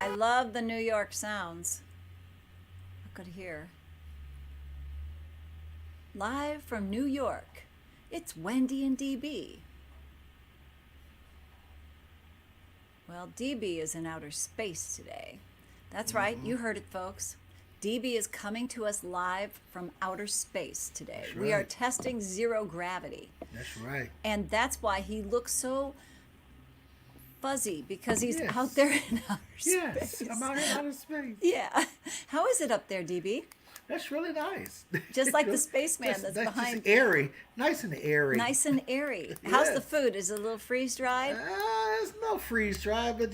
I love the New York sounds. I could hear. Live from New York, it's Wendy and DB. Well, DB is in outer space today. That's right, you heard it, folks. DB is coming to us live from outer space today. That's We are right. testing zero gravity. That's right. And that's why he looks so fuzzy, because he's out Yes. there in outer Yes. space. I'm out in outer space. Yeah. How is it up there, DB? That's really nice. Just like the spaceman that's That's behind. just airy. Nice and airy. Nice and airy. How's the Yes. food? Is it a little freeze dried? It's no freeze dry, but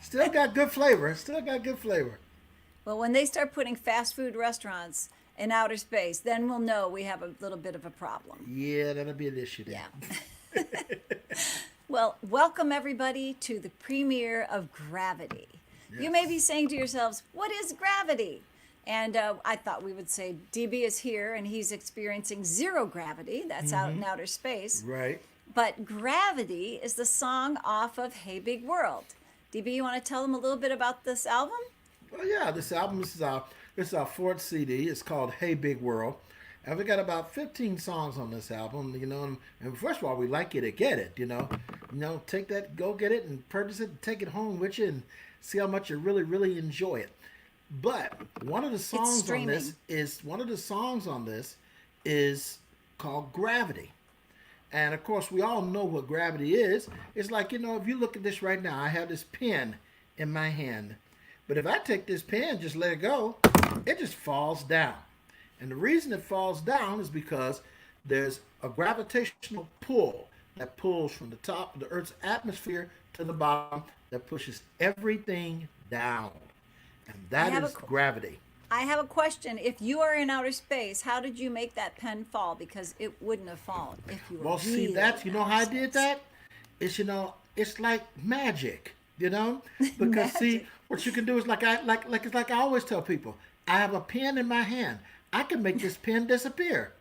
still got good flavor. Still got good flavor. Well, when they start putting fast food restaurants in outer space, then we'll know we have a little bit of a problem. Yeah, that'll be an issue then. Yeah. Well, welcome everybody to the premiere of Gravity. You may be saying to yourselves, what is gravity? And I thought we would say DB is here and he's experiencing zero gravity. That's out in outer space. Right. But Gravity is the song off of Hey Big World. DB, you want to tell them a little bit about this album? Well, yeah, this album this is our fourth CD. It's called Hey Big World. And we got about 15 songs on this album, and first of all, we like you to get it, take that, go get it and purchase it and take it home with you and see how much you really, really enjoy it. But one of the songs on this is called Gravity. And of course, we all know what gravity is. It's like, if you look at this right now, I have this pen in my hand. But if I take this pen, just let it go, it just falls down. And the reason it falls down is because there's a gravitational pull that pulls from the top of the Earth's atmosphere to the bottom that pushes everything down. And that is gravity. I have a question. If you are in outer space, how did you make that pen fall? Because it wouldn't have fallen if you were Well, see, really how I did that? It's, it's like magic, Because see, what you can do is like I always tell people, I have a pen in my hand. I can make this pen disappear.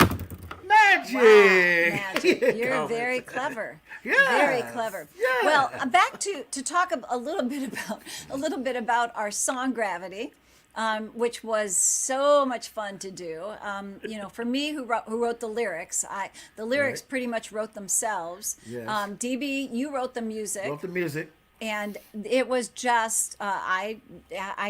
Magic! Wow, magic. You're very clever. Yes. Very clever. Yes. Well, back to talk a little bit about our song Gravity, which was so much fun to do. For me, who wrote the lyrics, the lyrics Right. pretty much wrote themselves. Yes. DB, you wrote the music. Wrote the music. And it was just I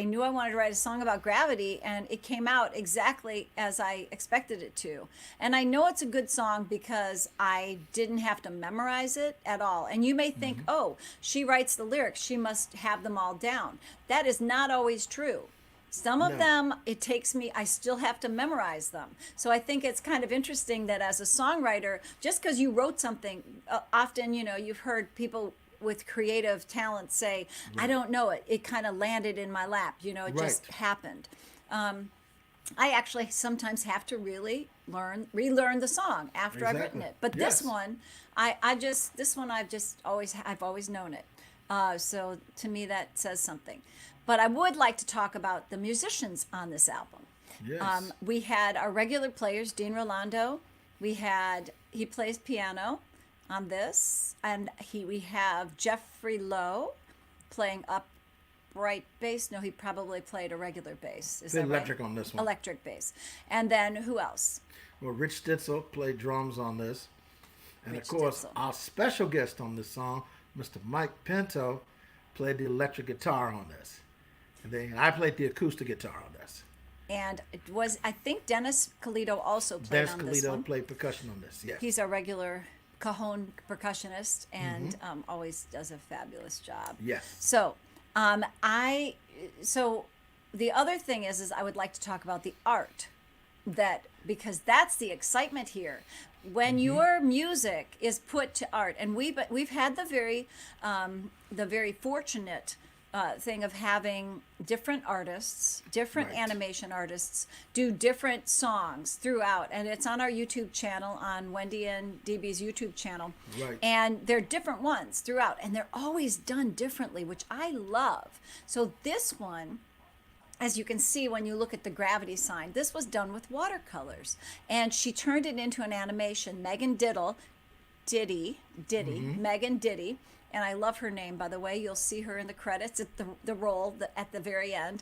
knew I wanted to write a song about gravity, and it came out exactly as I expected it to. And I know it's a good song because I didn't have to memorize it at all. And you may think, oh, she writes the lyrics, she must have them all down. That is not always true. Some of No. them, it takes me, I still have to memorize them. So I think it's kind of interesting that as a songwriter, just because you wrote something, often, you've heard people with creative talent say, I don't know it. It kind of landed in my lap. It just Right. happened. I actually sometimes have to really relearn the song after I've written Exactly. it. But Yes. this one, I've always known it. So to me, that says something. But I would like to talk about the musicians on this album. Yes. We had our regular players, Dean Rolando. He plays piano on this, and we have Jeffrey Lowe playing upright bass. No, he probably played a regular bass. Is The that electric right? on this one. Electric bass. And then who else? Well, Rich Stitzel played drums on this. And Rich of course, Stitzel. our special guest on this song, Mr. Mike Pinto, played the electric guitar on this. And then I played the acoustic guitar on this. And it was, I think Dennis Calito also played Dennis on this Calito one. played percussion on this, yes. He's a regular cajon percussionist and Mm-hmm. always does a fabulous job. Yes. So, so the other thing is I would like to talk about the art, because that's the excitement here. When your music is put to art, and we've had the very fortunate thing of having different artists, different Right. animation artists do different songs throughout, and it's on our YouTube channel, on Wendy and DB's YouTube channel. Right. And they're different ones throughout, and they're always done differently, which I love. So this one, as you can see when you look at the gravity sign, this was done with watercolors, and she turned it into an animation. Megan Diddy, Megan Diddy, and I love her name, by the way. You'll see her in the credits at the role at the very end.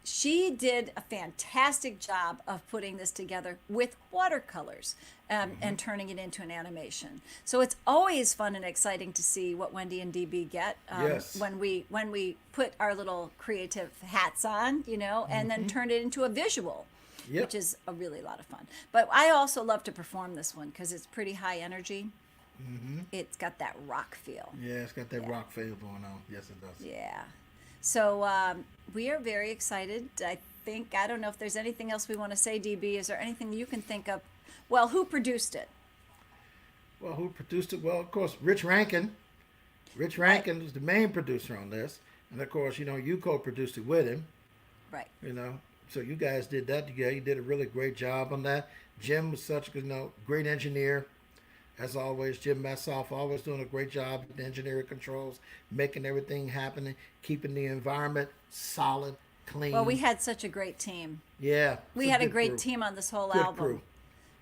She did a fantastic job of putting this together with watercolors and turning it into an animation. So it's always fun and exciting to see what Wendy and DB get Yes. when we put our little creative hats on, and then turn it into a visual. Yep. Which is a really lot of fun. But I also love to perform this one because it's pretty high energy. It's got that rock feel. Yeah, it's got that rock feel going on. Yes, it does. Yeah. So we are very excited. I don't know if there's anything else we want to say, DB. Is there anything you can think of? Well, who produced it? Well, who produced it? Well, of course, Rich Rankin. Rich Rankin is the main producer on this. And, of course, you co-produced it with him. Right. So you guys did that together. You did a really great job on that. Jim was such a great engineer. As always, Jim Messoff always doing a great job with the engineering controls, making everything happen, keeping the environment solid, clean. Well, we had such a great team. Yeah. We had a great team on this whole Good album. crew.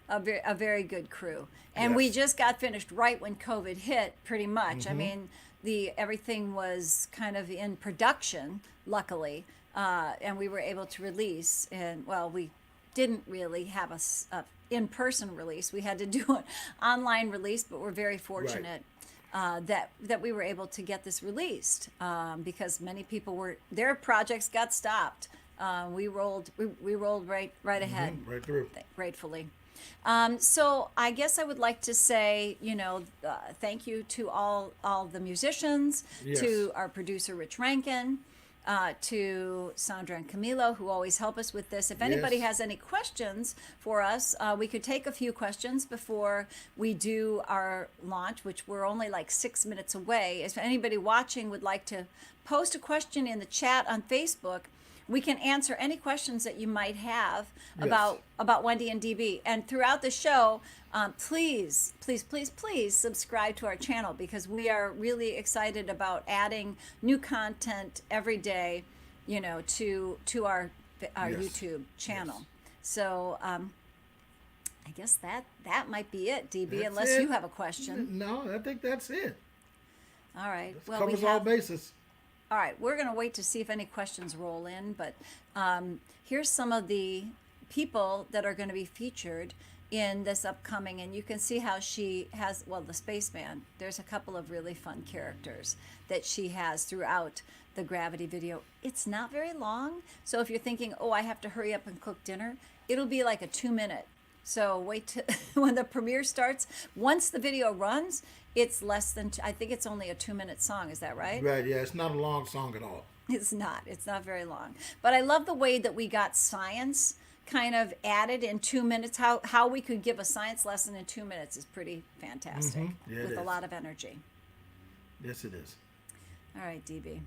A very good crew. And we Yes. just got finished right when COVID hit, pretty much. I Mm-hmm. mean, everything was kind of in production, luckily, and we were able to release. And well, we didn't really have a in-person release. We had to do an online release, but we're very fortunate that we were able to get this released because many people their projects got stopped. We rolled right ahead, Right through. gratefully. So I guess I would like to say, thank you to all the musicians, Yes. to our producer Rich Rankin, to Sandra and Camilo, who always help us with this. If anybody Yes. has any questions for us, we could take a few questions before we do our launch, which we're only like 6 minutes away. If anybody watching would like to post a question in the chat on Facebook, we can answer any questions that you might have Yes. about Wendy and DB. And throughout the show, please subscribe to our channel because we are really excited about adding new content every day, to our Yes. YouTube channel. Yes. So I guess that might be it, DB, That's unless it. you have a question. No, I think that's it. All right. This Well, covers all bases. All right, we're going to wait to see if any questions roll in, but here's some of the people that are going to be featured in this upcoming, and you can see how she has, the spaceman. There's a couple of really fun characters that she has throughout the Gravity video. It's not very long, so if you're thinking, I have to hurry up and cook dinner, it'll be like a 2-minute. So wait till when the premiere starts. Once the video runs, it's less than, I think it's only a 2-minute song. Is that right? Right, yeah. It's not a long song at all. It's not very long. But I love the way that we got science kind of added in 2 minutes. How we could give a science lesson in 2 minutes is pretty fantastic Yeah, it with a is. lot of energy. Yes, it is. All right, DB.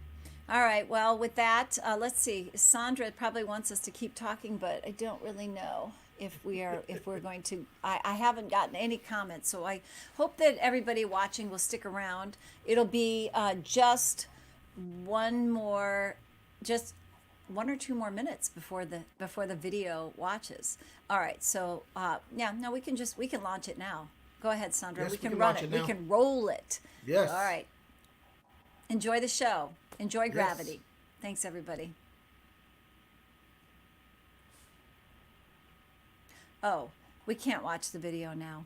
All right, well, with that, let's see. Sandra probably wants us to keep talking, but I don't really know if we're going to. I haven't gotten any comments, so I hope that everybody watching will stick around. It'll be just one or 2 more minutes before the video watches. All right, so we can launch it now. Go ahead, Sandra. Yes, we we can can run launch it. it We now. can roll it. Yes. All right. Enjoy the show. Enjoy Gravity. Thanks, everybody. Oh, we can't watch the video now.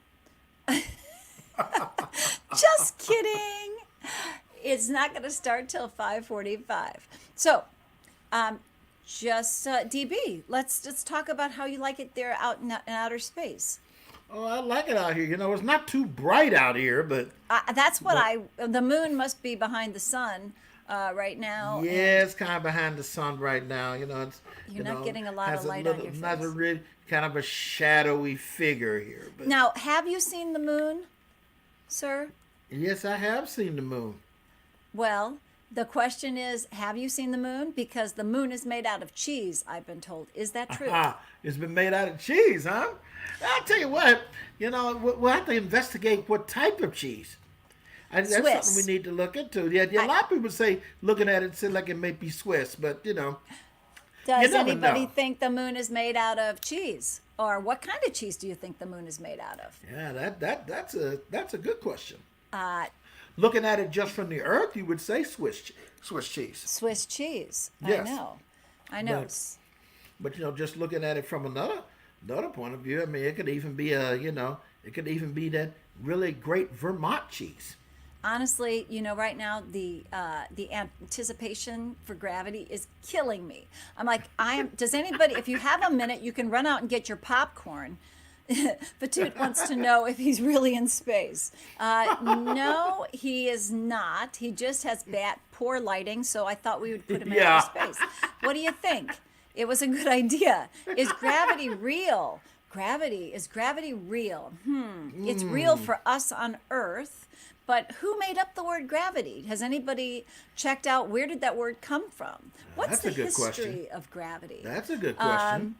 Just kidding. It's not going to start till 5:45. So, DB, let's talk about how you like it there out in outer space. Oh, I like it out here. It's not too bright out here, but That's what the moon must be behind the sun right now. yeah, it's kind of behind the sun right now. It's You're not getting a lot has of light on your Not a face. really kind of a shadowy figure here. But Now, have you seen the moon, sir? yes, I have seen the moon. Well, the question is, have you seen the moon? Because the moon is made out of cheese, I've been told. Is that true? It's been made out of cheese, huh? I'll tell you what. We'll have to investigate what type of cheese. That's Swiss. something we need to look into. Yeah, a lot of people say, looking at it, say like it may be Swiss, but Does never anybody know. think the moon is made out of cheese? Or what kind of cheese do you think the moon is made out of? Yeah, that's a good question. looking at it just from the earth, you would say Swiss cheese. Swiss cheese. Yes. I know. But just looking at it from another point of view, I mean, it could even be that really great Vermont cheese. Honestly, right now the anticipation for Gravity is killing me. I'm like, does anybody, if you have a minute, you can run out and get your popcorn. Patute wants to know if he's really in space. No, he is not. He just has poor lighting, so I thought we would put him in outer space. What do you think? It was a good idea. Is gravity real? Is gravity real? It's real for us on Earth. But who made up the word gravity? Has anybody checked out where did that word come from? What's the history of gravity? That's a good question.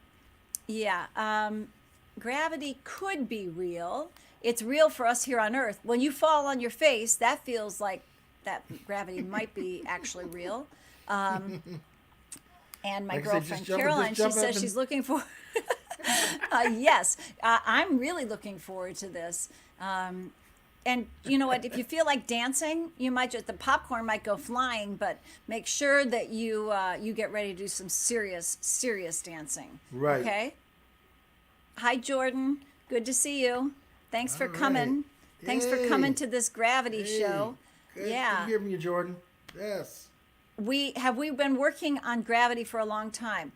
Gravity could be real. It's real for us here on Earth. When you fall on your face, that feels like that gravity might be actually real. And my girlfriend Caroline, she says she's looking for. Yes, I'm really looking forward to this. And you know what? If you feel like dancing, the popcorn might go flying, but make sure that you get ready to do some serious dancing. Right. Okay. Hi, Jordan. Good to see you. Thanks for coming. Thanks for coming to this Gravity show. Good Yeah. to hear from you, Jordan. Yes. We've been working on Gravity for a long time.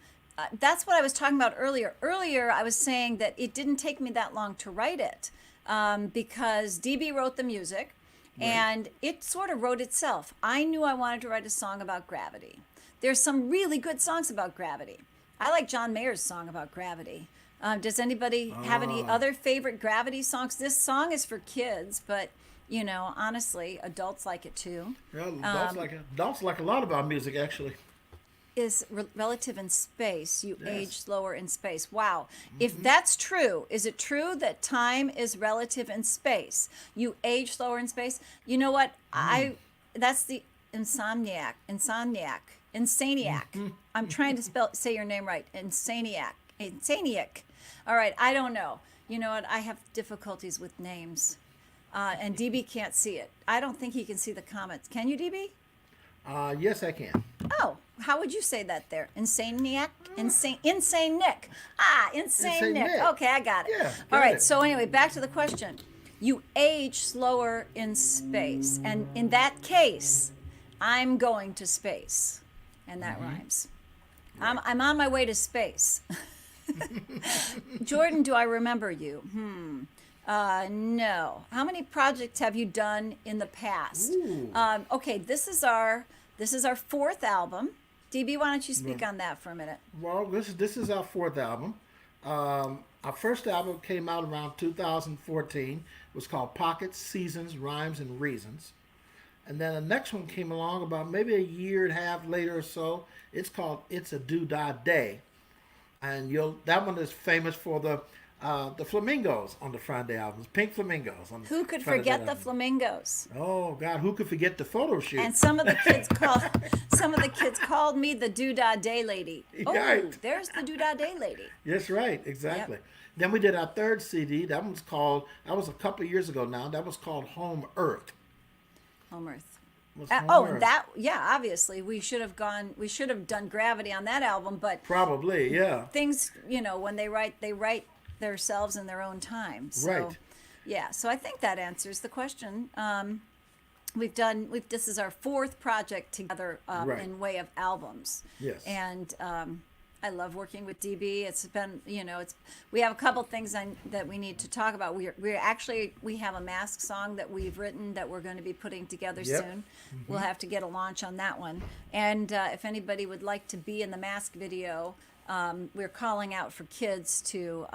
That's what I was talking about earlier. Earlier, I was saying that it didn't take me that long to write it. Because DB wrote the music, and it sort of wrote itself. I knew I wanted to write a song about gravity. There's some really good songs about gravity. I like John Mayer's song about gravity. Does anybody have any other favorite Gravity songs? This song is for kids, but honestly, adults like it too. Yeah, adults like a lot of our music, actually. Is relative in space. You age slower in space. Wow. If that's true, is it true that time is relative in space? You age slower in space? You know what? That's the Insomniac. I'm trying to say your name right. Insaniac. All right. I don't know. You know what? I have difficulties with names. And DB can't see it. I don't think he can see the comments. Can you, DB? Yes, I can. Oh, how would you say that there? Insane Nick? Insane Nick. Insane Nick. Okay, I got it. Yeah, all right, it. so anyway, back to the question. You age slower in space. And in that case, I'm going to space. And that rhymes. Right. I'm on my way to space. Jordan, do I remember you? No. How many projects have you done in the past? Okay, this is our fourth album. DB, why don't you speak on that for a minute? Well, this is our fourth album. Our first album came out around 2014. It was called Pockets, Seasons, Rhymes, and Reasons. And then the next one came along about maybe a year and a half later or so. It's called It's a Doodah Day. And that one is famous for the flamingos on the front of the albums, pink flamingos. Who could forget the flamingos? Oh God, who could forget the photo shoot? And some of the kids called me the Doodah Day Lady. Oh, right. There's the Doodah Day Lady. Yes, right, exactly. Yep. Then we did our third CD. That was a couple of years ago now. That was called Home Earth. Home Earth. Earth. Obviously we should have done Gravity on that album, but probably, yeah. Things, when they write themselves in their own time. So, right. Yeah, so I think that answers the question. This is our fourth project together in way of albums. Yes. And I love working with DB. It's been, we have a couple things that we need to talk about. We have a mask song that we've written that we're going to be putting together soon. Mm-hmm. We'll have to get a launch on that one. And if anybody would like to be in the mask video, we're calling out for kids to,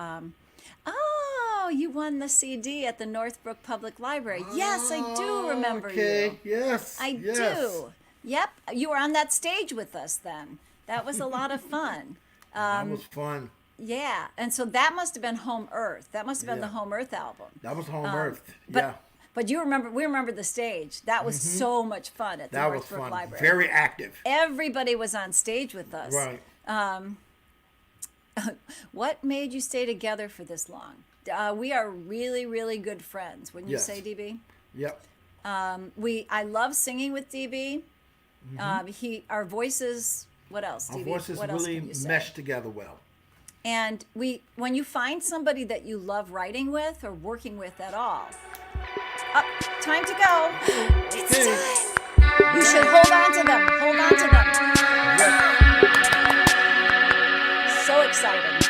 you won the CD at the Northbrook Public Library. Yes, I do remember you. Yes. I do. Yep. You were on that stage with us then. That was a lot of fun. That was fun. Yeah. And so that must have been Home Earth. That must have been the Home Earth album. That was Home Earth. But we remember the stage. That was so much fun at the Northbrook Library. Very active. Everybody was on stage with us. Right. What made you stay together for this long? We are really, really good friends. Wouldn't you say, DB? Yep. I love singing with DB. Our voices. What else, Our DB? voices What else really can you say? mesh together well. And when you find somebody that you love writing with or working with at all, time to go. It's Okay. time. You should hold on to them. Hold on to them. So exciting.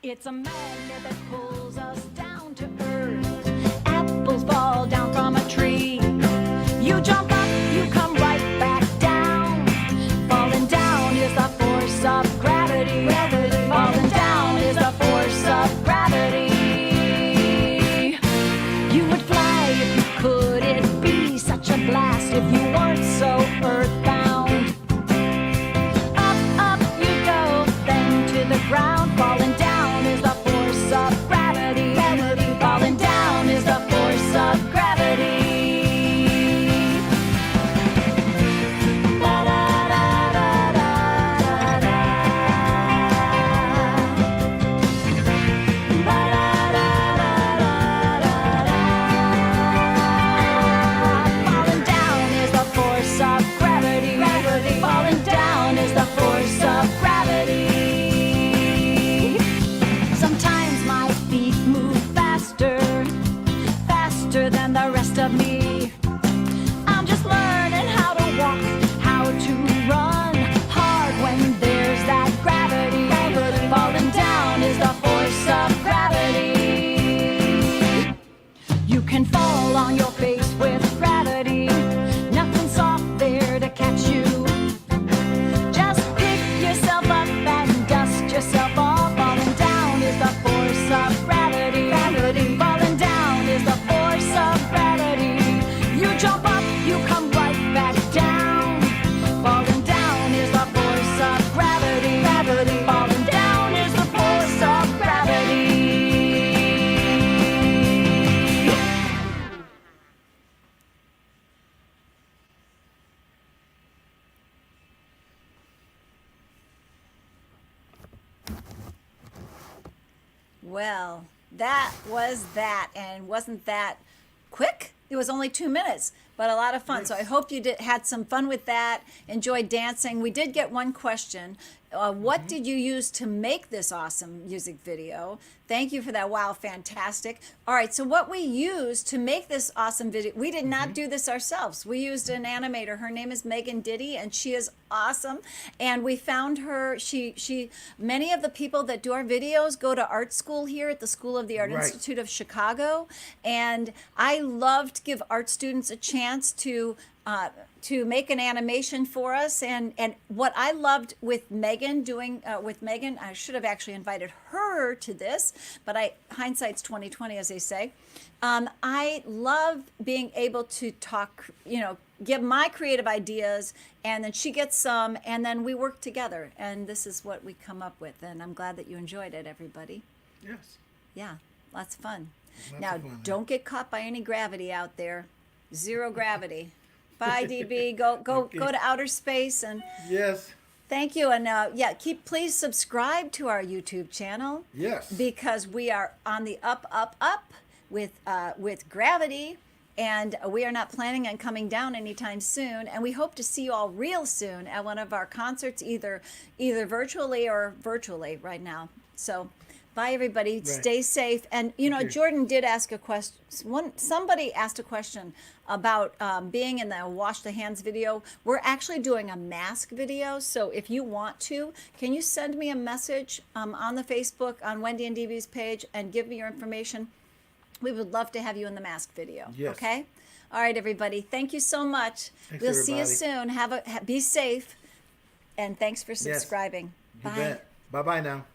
It's a magnet that pulls us down to earth. Apples fall down from a tree. You jump up, you come right back down. Falling down is the force of gravity. Falling down is the force of gravity. You would fly if you could. It'd be such a blast if you weren't so earthbound. Up you go, then to the ground. Falling down is the force of gravity. Falling down is the force of gravity. Falling down is the force of gravity. Falling down is the force of gravity. Sometimes my feet move faster, faster than the rest of me. I'm just learning how to walk, how to run hard when there's that gravity. Falling down is the force of gravity. You can fall on your face with gravity. Nothing soft there to catch you. Just pick yourself up and dust yourself off. Falling down is the force of gravity. Falling down is the force of gravity. You jump up, you come right back down. Falling down is the force of gravity. Falling down is the force of gravity. Well, that was that, and wasn't that quick? It was only 2 minutes, but a lot of fun. So I hope you had some fun with that, enjoyed dancing. We did get one question. What did you use to make this awesome music video? Thank you for that. Wow, fantastic. All right, so what we used to make this awesome video, we did not do this ourselves. We used an animator. Her name is Wendy DB, and she is awesome. And we found her, many of the people that do our videos go to art school here at the School of the Art Right. Institute of Chicago. And I love to give art students a chance to to make an animation for us. And what I loved with Megan doing with Megan, I should have actually invited her to this, but hindsight's 2020, as they say. I love being able to talk, give my creative ideas, and then she gets some, and then we work together. And this is what we come up with. And I'm glad that you enjoyed it, everybody. Yes. Yeah, lots of fun. Lots Now, of fun, don't get caught by any gravity out there. Zero gravity. Bye, DB. Go to outer space, and Yes. thank you. And please subscribe to our YouTube channel. Yes. Because we are on the up with gravity, and we are not planning on coming down anytime soon. And we hope to see you all real soon at one of our concerts, either virtually or virtually right now. So. Bye, everybody. Right. Stay safe. And, Jordan did ask a question. Somebody asked a question about being in the wash the hands video. We're actually doing a mask video. So if you want to, can you send me a message on the Facebook, on Wendy and DB's page, and give me your information? We would love to have you in the mask video. Yes. Okay? All right, everybody. Thank you so much. Thanks, We'll see you everybody. soon. Be safe. And thanks for subscribing. You Bye. bet. Bye-bye now.